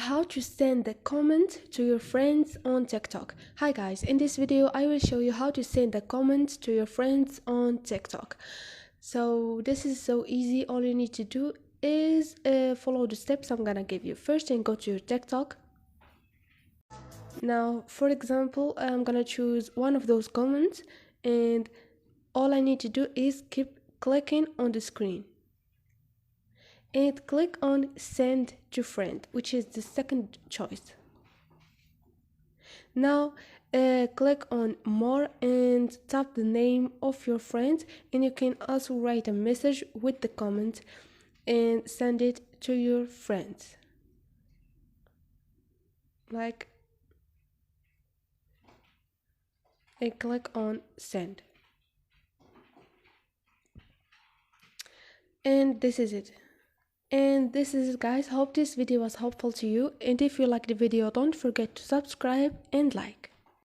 how to send a comment to your friends on TikTok. Hi guys, in this video I will show you how to send a comment to your friends on TikTok. So this is so easy. All you need to do is follow the steps I'm gonna give you. First, and go to your TikTok. Now, for example, I'm gonna choose one of those comments, and all I need to do is keep clicking on the screen and click on send to friend, which is the second choice. Now click on more and tap the name of your friend, and you can also write a message with the comment and send it to your friends, like, and click on send. And this is it. And this is it, guys. Hope this video was helpful to you, and if you like the video, don't forget to subscribe and like.